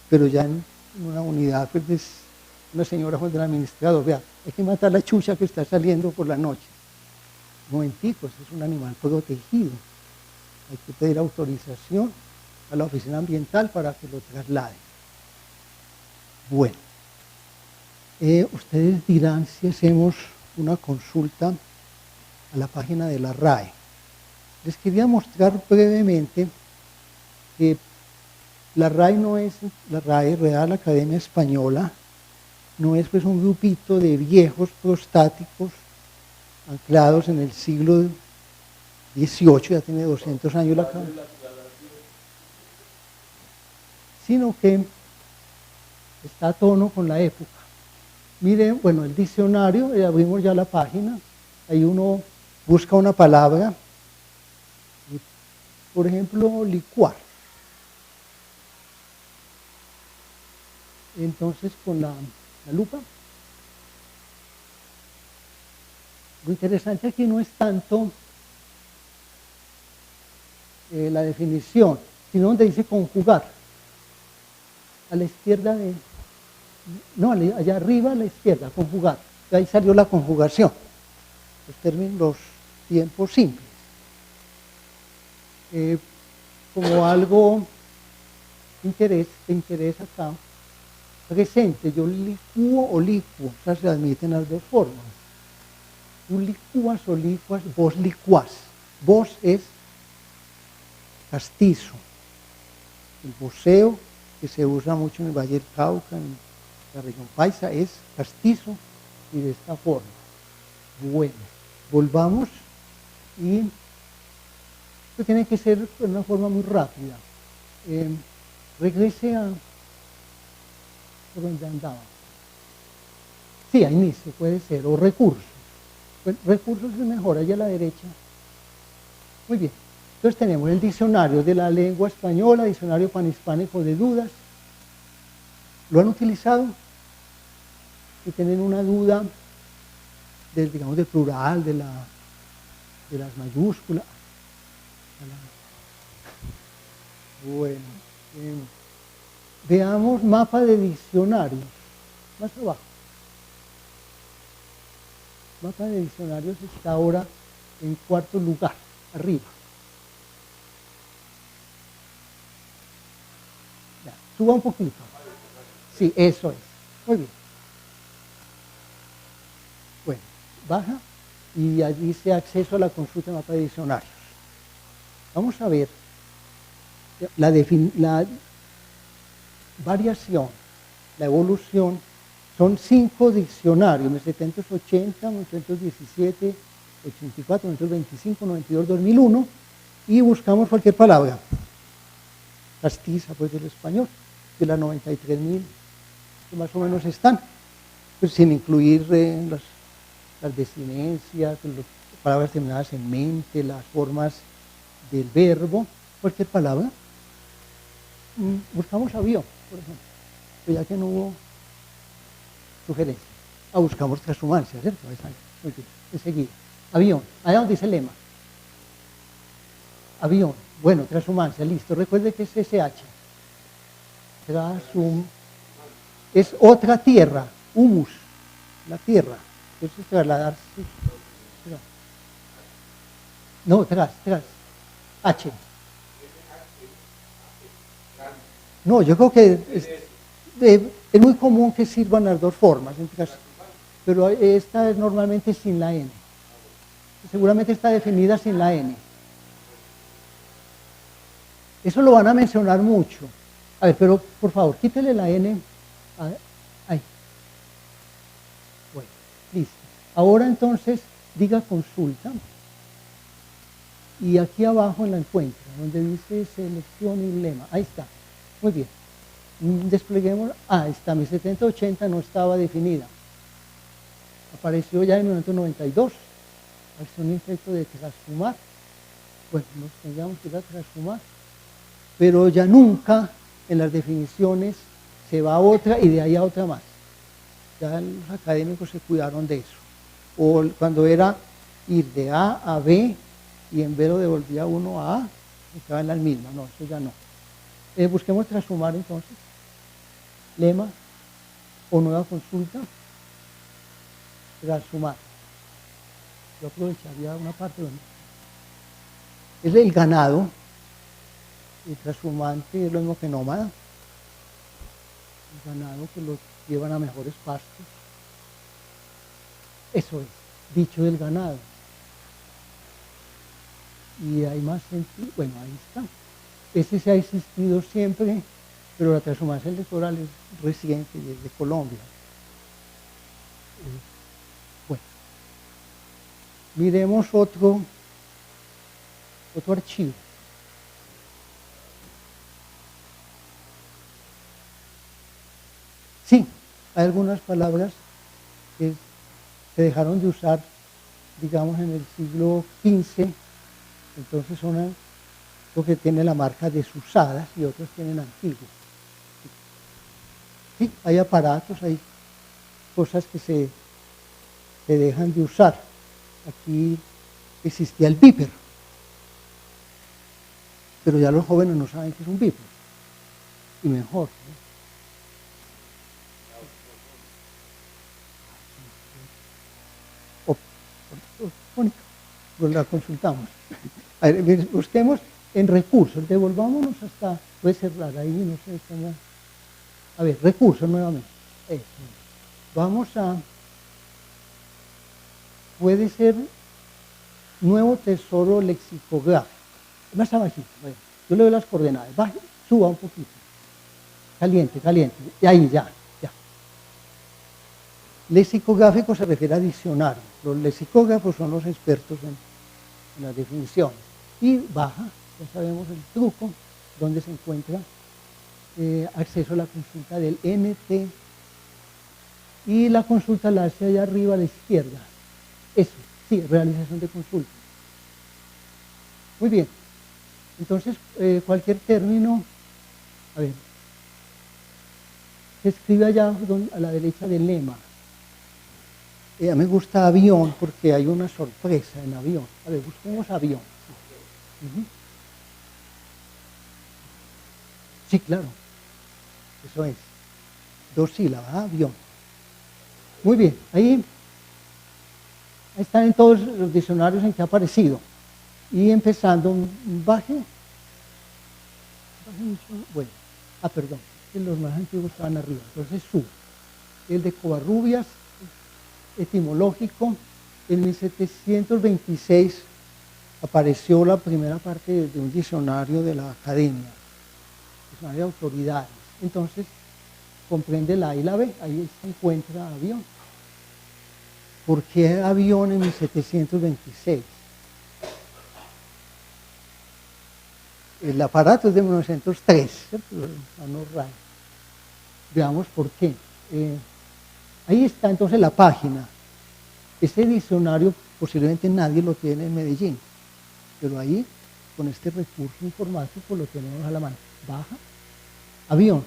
[SPEAKER 1] pero ya en una unidad, pues una señora del administrador, vea, hay que matar la chucha que está saliendo por la noche. momentico, este es un animal protegido. Hay que pedir autorización a la oficina ambiental para que lo trasladen. Bueno, ustedes dirán si hacemos una consulta a la página de la RAE. Les quería mostrar brevemente que la RAE no es, la RAE, Real Academia Española, no es pues un grupito de viejos prostáticos anclados en el siglo XVIII, ya tiene 200 años la academia, sino que está a tono con la época. Miren, bueno, el diccionario, abrimos ya la página, ahí uno busca una palabra, por ejemplo, licuar. Entonces, con la lupa, lo interesante aquí no es tanto la definición, sino donde dice conjugar. A la izquierda de... No, allá arriba a la izquierda, conjugar. De ahí salió la conjugación. Los términos, los tiempos simples. Como algo de interés acá, presente, yo licúo o licuo, o sea, se admiten las dos formas. Tú licúas o licuas, vos licuás. Vos es castizo. El voceo, que se usa mucho en el Valle del Cauca, en la región paisa, es castizo y de esta forma. Bueno, volvamos y esto tiene que ser de una forma muy rápida. Regrese a por donde andaba. Sí, a inicio puede ser, o recursos. Bueno, recursos es mejor, allá a la derecha. Muy bien. Entonces tenemos el diccionario de la lengua española, diccionario panhispánico de dudas. ¿Lo han utilizado? Si tienen una duda del, digamos, del plural, de las mayúsculas. Bueno, veamos mapa de diccionarios, más abajo. Mapa de diccionarios está ahora en cuarto lugar, arriba. Ya, suba un poquito. Sí, eso es. Muy bien. Bueno, baja y allí dice acceso a la consulta de mapa de diccionarios. Vamos a ver la variación, la evolución. Son 5 diccionarios, 1780, 1917, 84, 1925, 92, 2001, y buscamos cualquier palabra. Castiza, pues, del español, de las 93.000 que más o menos están, pues, sin incluir las desinencias, las palabras terminadas en mente, las formas del verbo, cualquier palabra. Buscamos avión, por ejemplo, pero ya que no hubo sugerencia. Buscamos transhumancia, ¿cierto? Muy bien, enseguida. Avión, allá donde dice lema. Avión, bueno, transhumancia, listo. Recuerde que es SH. Es otra tierra, humus, la tierra. Eso es trasladarse. No, tras, H. No, yo creo que es muy común que sirvan las dos formas, pero esta es normalmente sin la N. Seguramente está definida sin la N. Eso lo van a mencionar mucho. A ver, pero por favor, quítele la N. Ahí. Bueno, listo. Ahora entonces, diga consulta. Y aquí abajo la encuentra, donde dice selección y lema. Ahí está. Muy bien. Despleguemos. Está, 1780 no estaba definida. Apareció ya en 1992. Acción y efecto de transformar. Bueno, nos tendríamos que ir a transformar. Pero ya nunca en las definiciones se va a otra y de ahí a otra más. Ya los académicos se cuidaron de eso. O cuando era ir de A a B y en B lo devolvía uno a A, estaba en las mismas. No, eso ya no. Busquemos transformar entonces. Lema o nueva consulta. Transformar. yo aprovecharía una parte, bueno, es el ganado, el trashumante es lo mismo que nómada, el ganado que los llevan a mejores pastos, eso es, dicho del ganado. Y hay más sentido, bueno, ahí está. Ese se ha existido siempre, pero la transhumancia electoral es reciente y es de Colombia. Bueno, miremos otro archivo. Sí, hay algunas palabras que se dejaron de usar, digamos, en el siglo XV, entonces son lo que tiene la marca desusadas y otros tienen antiguos. Sí, hay aparatos, hay cosas que se dejan de usar. Aquí existía el viper, pero ya los jóvenes no saben qué es un viper, y mejor, ¿no? Pues la consultamos. A ver, busquemos en recursos, devolvámonos hasta, puede cerrar ahí, no sé cómo. A ver, recursos nuevamente. Eso. Vamos a, puede ser nuevo tesoro lexicográfico. Más abajito, bueno, yo le doy las coordenadas, baje, suba un poquito. Caliente, y ahí ya. Lexicográfico se refiere a diccionario. Los lexicógrafos son los expertos en las definiciones. Y baja, ya sabemos el truco, donde se encuentra acceso a la consulta del NT. Y la consulta la hace allá arriba a la izquierda. Eso, sí, realización de consulta. Muy bien. Entonces, cualquier término, a ver, se escribe allá a la derecha del lema. A mí me gusta avión porque hay una sorpresa en avión. A ver, busquemos avión. Sí, claro. Eso es. 2 sílabas, avión. Muy bien, ahí están en todos los diccionarios en que ha aparecido. Y empezando, baje. Bueno, perdón, que los más antiguos estaban arriba. Entonces sube. El de Covarrubias, etimológico, en 1726 apareció la primera parte de un diccionario de la academia, diccionario de autoridades. Entonces, comprende la A y la B, ahí se encuentra avión. ¿Por qué avión en 1726? El aparato es de 1903, veamos por qué. Ahí está entonces la página. Ese diccionario posiblemente nadie lo tiene en Medellín, pero ahí, con este recurso informático, lo tenemos a la mano. Baja, avión.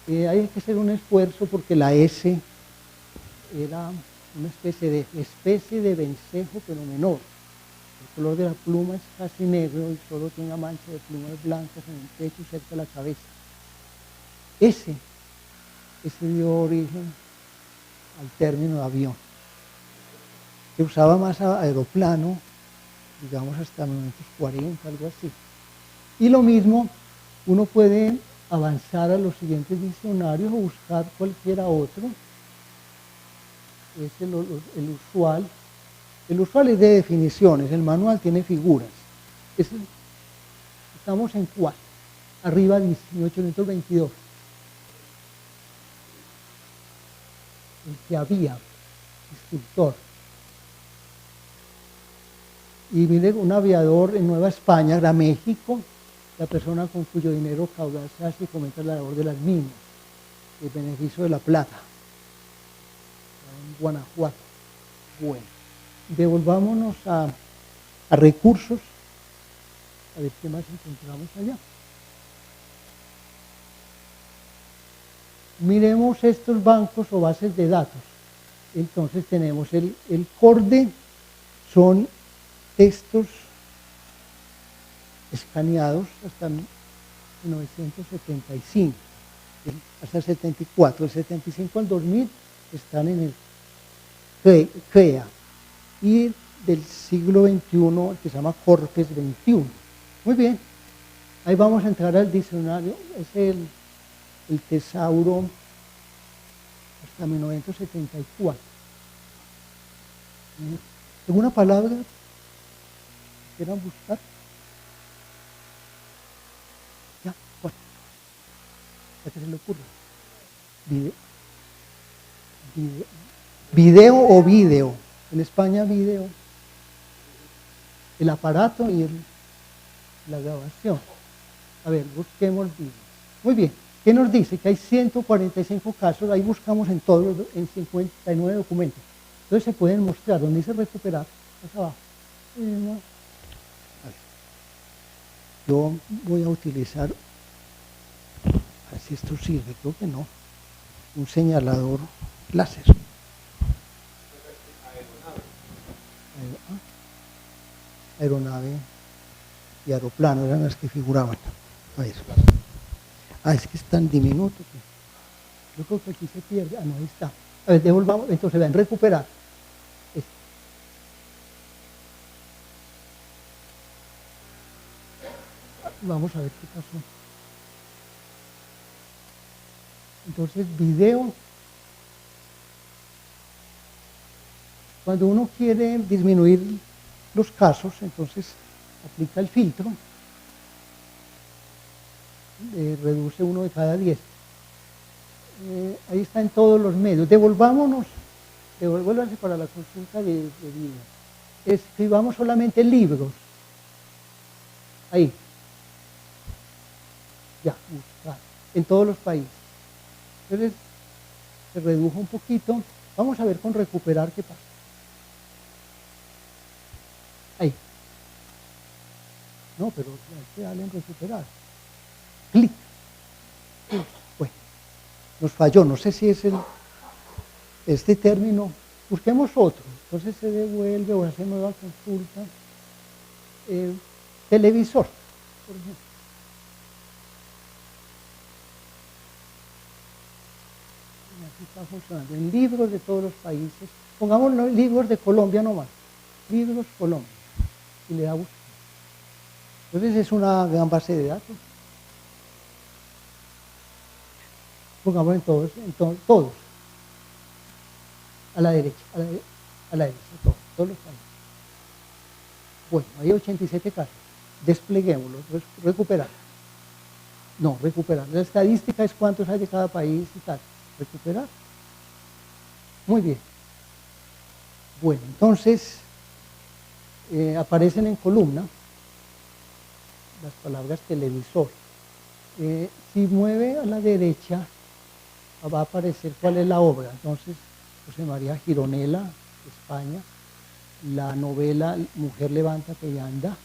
[SPEAKER 1] Hay que hacer un esfuerzo porque la S era una especie de vencejo, pero menor. El color de la pluma es casi negro y solo tiene una mancha de plumas blancas en el pecho y cerca de la cabeza. Ese dio origen al término de avión. Se usaba más aeroplano, digamos hasta 1940, algo así. Y lo mismo, uno puede avanzar a los siguientes diccionarios o buscar cualquiera otro. Es el usual. El usual es de definiciones, el manual tiene figuras. Estamos en cuál. Arriba dice 1822. El que había, instructor. Y viene un aviador en Nueva España, era México, la persona con cuyo dinero caudal se hace y fomenta la labor de las minas, el beneficio de la plata, en Guanajuato. Bueno, devolvámonos a recursos, a ver qué más encontramos allá. Miremos estos bancos o bases de datos. Entonces tenemos el CORDE, son textos escaneados hasta 1975, hasta el 74, del 75 al 2000 están en el CREA y del siglo XXI que se llama Corpes XXI. Muy bien, ahí vamos a entrar al diccionario, es el tesauro hasta 1974. ¿Alguna palabra que quieran buscar? Ya, ¿cuál? ¿A qué se le ocurre? Video o video. En España, video. El aparato y la grabación. A ver, busquemos video. Muy bien. ¿Qué nos dice? Que hay 145 casos. Ahí buscamos en todos, en 59 documentos. Entonces se pueden mostrar. Donde dice recuperar, acá abajo. Yo voy a utilizar, a ver si esto sirve, creo que no, un señalador láser. Aeronave y aeroplano eran las que figuraban. A ver. Es que es tan diminuto que yo creo que aquí se pierde. No, ahí está. A ver, devolvamos, entonces vean, recuperar. Vamos a ver qué pasó. Entonces, video. Cuando uno quiere disminuir los casos, entonces aplica el filtro, reduce 1 de cada 10. Ahí está en todos los medios. Devuélvanse para la consulta de video. Escribamos solamente libros. Ahí. Ya, buscar. En todos los países. Entonces, se redujo un poquito. Vamos a ver con recuperar qué pasa. Ahí. No, pero hay que darle en recuperar. Clic. Bueno, nos falló. No sé si es este término. Busquemos otro. Entonces se devuelve o hace nueva consulta. Televisor, por ejemplo. Aquí está funcionando. En libros de todos los países. Pongamos los libros de Colombia nomás. Libros Colombia. Y le da buscar. Entonces es una gran base de datos. Pongamos en todos. A la derecha, todos los países. Bueno, hay 87 casos. Despleguémoslo, recuperar. No, recuperar. La estadística es cuántos hay de cada país y tal. Recuperar. Muy bien. Bueno, entonces aparecen en columna las palabras televisor. Si mueve a la derecha, va a aparecer cuál es la obra. Entonces, José María Gironella, España, la novela Mujer levántate y anda.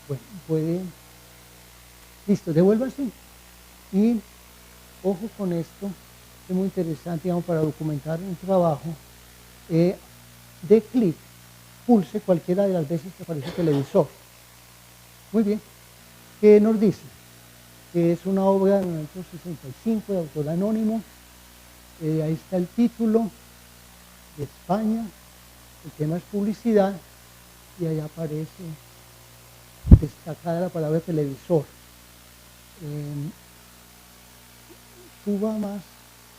[SPEAKER 1] Bueno, puede. Listo, devuélvase. Y ojo con esto, es muy interesante, digamos, para documentar un trabajo. De clic, pulse cualquiera de las veces que aparece televisor. Muy bien. ¿Qué nos dice? Que es una obra de 1965 de autor anónimo. Ahí está el título de España. El tema es publicidad. Y ahí aparece destacada la palabra televisor. Suba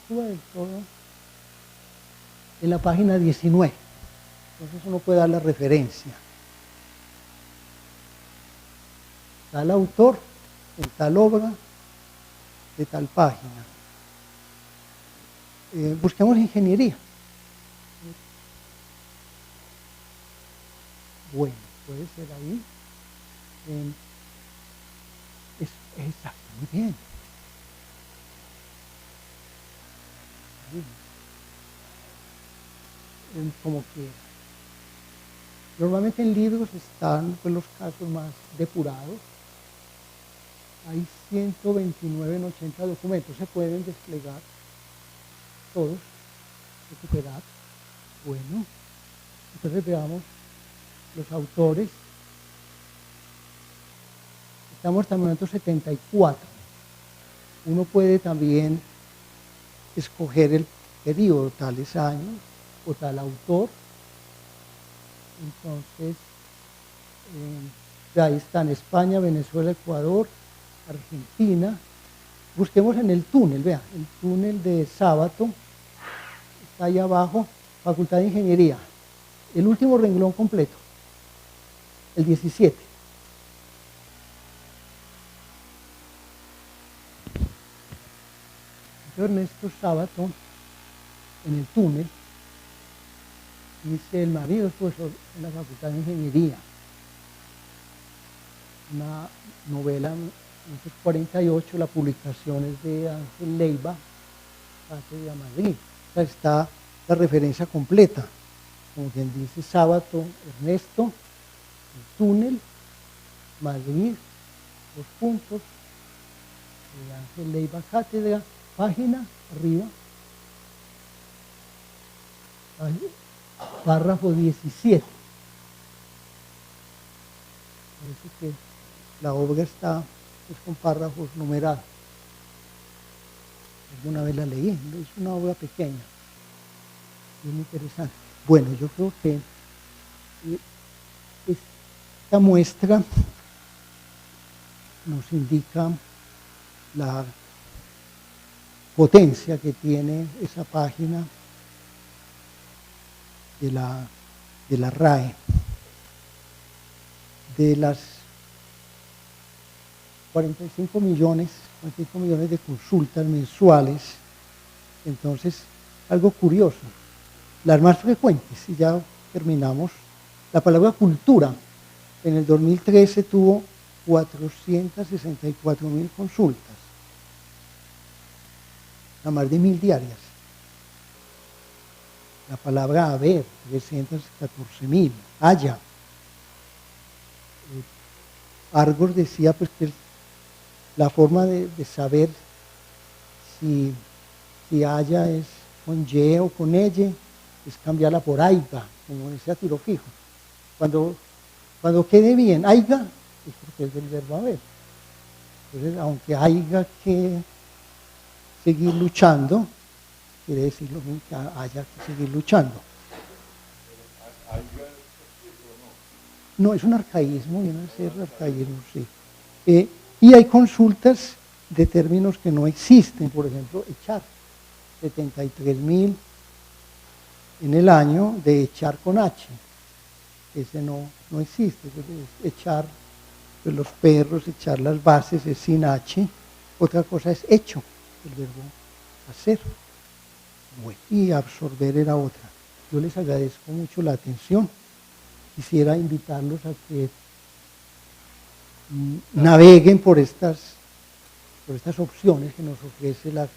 [SPEAKER 1] del todo. En la página 19. Entonces uno puede dar la referencia. Tal autor, en tal obra, de tal página. Busquemos ingeniería. Bueno, puede ser ahí. Exacto, muy bien. Como que normalmente en libros están pues, los casos más depurados. Hay 129 en 80 documentos, se pueden desplegar todos, recuperar. Bueno, entonces veamos los autores. Estamos hasta el momento 74. Uno puede también escoger el periodo, tales años o tal autor. Entonces, ahí están España, Venezuela, Ecuador, Argentina. Busquemos en el túnel, vea, el túnel de Sábato, está ahí abajo, Facultad de Ingeniería. El último renglón completo, el 17. Ernesto Sábato, en el túnel, dice: el marido es profesor en la Facultad de Ingeniería. Una novela, 1948, la publicación es de Ángel Leiva, Patria Madrid. O sea, está la referencia completa, como quien dice: Sábato, Ernesto, el túnel, Madrid, los puntos, de Ángel Leiva, cátedra, página, arriba, párrafo 17. Parece que la obra está pues, con párrafos numerados. Alguna vez la leí, es una obra pequeña, muy interesante. Bueno, yo creo que esta muestra nos indica la potencia que tiene esa página de la RAE. De las 45 millones de consultas mensuales, entonces, algo curioso, las más frecuentes, y ya terminamos, la palabra cultura, en el 2013 tuvo 464.000 consultas, a más de 1.000 diarias. La palabra haber, 314.000, haya. Argos decía pues que la forma de saber si haya es con Y o con Y, es cambiarla por aiga, como decía tiro fijo. Cuando quede bien aiga, es porque es del verbo haber. Entonces, aunque haya que seguir luchando, quiere decir lo mismo que haya que seguir luchando. No, es un arcaísmo, viene a ser arcaísmo, sí. Y hay consultas de términos que no existen, por ejemplo, echar, 73.000 en el año de echar con H, ese no existe, es echar pues, los perros, echar las bases es sin H, otra cosa es hecho, el verbo hacer, bueno, y absorber era otra. Yo les agradezco mucho la atención. Quisiera invitarlos a que naveguen por estas opciones que nos ofrece la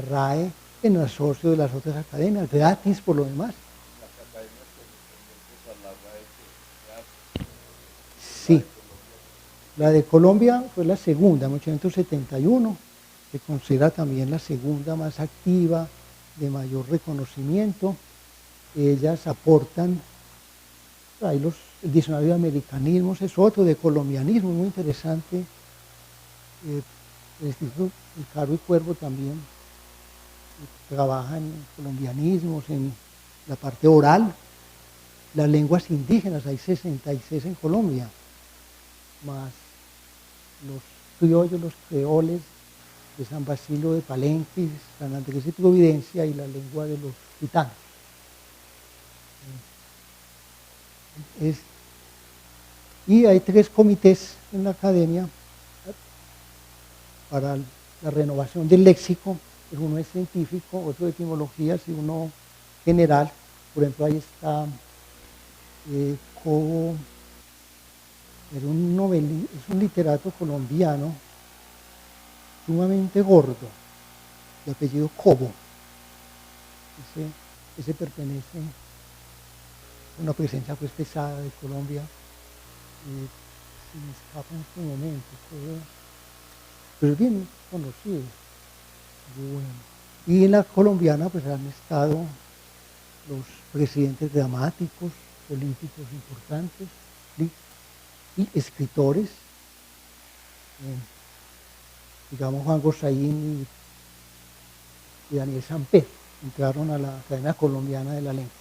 [SPEAKER 1] RAE en asocio de las otras academias, gratis por lo demás.
[SPEAKER 2] Las academias correspondientes a la RAE.
[SPEAKER 1] Sí, la de Colombia fue la segunda, en 1871, se considera también la segunda más activa, de mayor reconocimiento. Ellas aportan, ahí el diccionario de americanismos es otro, de colombianismo, muy interesante. El Instituto El Caro y Cuervo también trabaja en colombianismos, en la parte oral. Las lenguas indígenas, hay 66 en Colombia, más los criollos, los creoles de San Basilio de Palenque, San Andrés y Providencia, y la lengua de los gitanos. Y hay 3 comités en la academia para la renovación del léxico. Uno es científico, otro de etimologías y uno general. Por ejemplo, ahí está Cobo, es un literato colombiano sumamente gordo, de apellido Cobo. Ese pertenece a una presencia pues pesada de Colombia. Se me escapa en este momento, pero es bien conocido. Bueno. Y en la colombiana pues han estado los presidentes dramáticos, políticos importantes y escritores, digamos Juan Gosaín y Daniel Samper, entraron a la Academia Colombiana de la Lengua.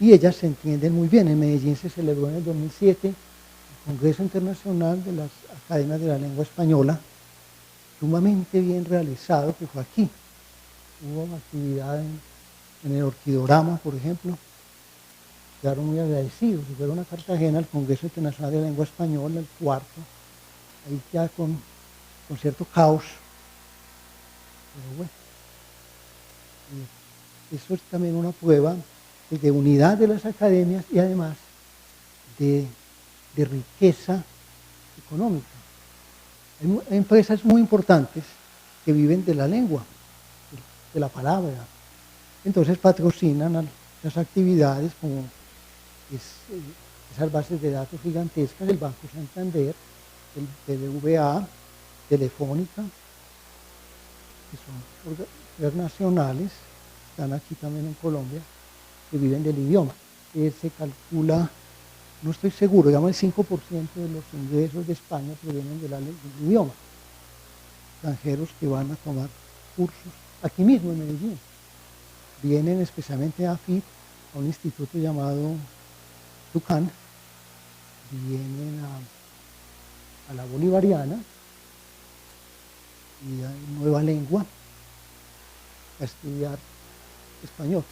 [SPEAKER 1] y ellas se entienden muy bien. En Medellín se celebró en el 2007 el Congreso Internacional de las Academias de la Lengua Española, sumamente bien realizado, que fue aquí. Hubo actividad en el Orquidorama, por ejemplo. Quedaron muy agradecidos. Y fueron a Cartagena al Congreso Internacional de la Lengua Española, el cuarto, ahí ya con cierto caos. Pero bueno, eso es también una prueba de unidad de las academias y además de riqueza económica. Hay empresas muy importantes que viven de la lengua, de la palabra. Entonces patrocinan las actividades como esas bases de datos gigantescas del Banco Santander, el BBVA, Telefónica, que son internacionales, están aquí también en Colombia, que viven del idioma. Se calcula, no estoy seguro, digamos el 5% de los ingresos de España provienen del idioma. Extranjeros que van a tomar cursos aquí mismo en Medellín. Vienen especialmente a AFIT, a un instituto llamado Tucán, vienen a la Bolivariana y a Nueva Lengua a estudiar español.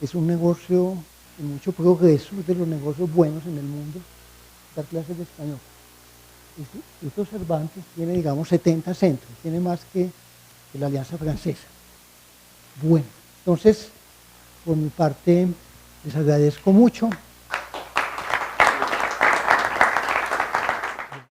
[SPEAKER 1] Es un negocio de mucho progreso, es de los negocios buenos en el mundo, dar clases de español. El Instituto Cervantes tiene, digamos, 70 centros, tiene más que la Alianza Francesa. Bueno, entonces, por mi parte, les agradezco mucho.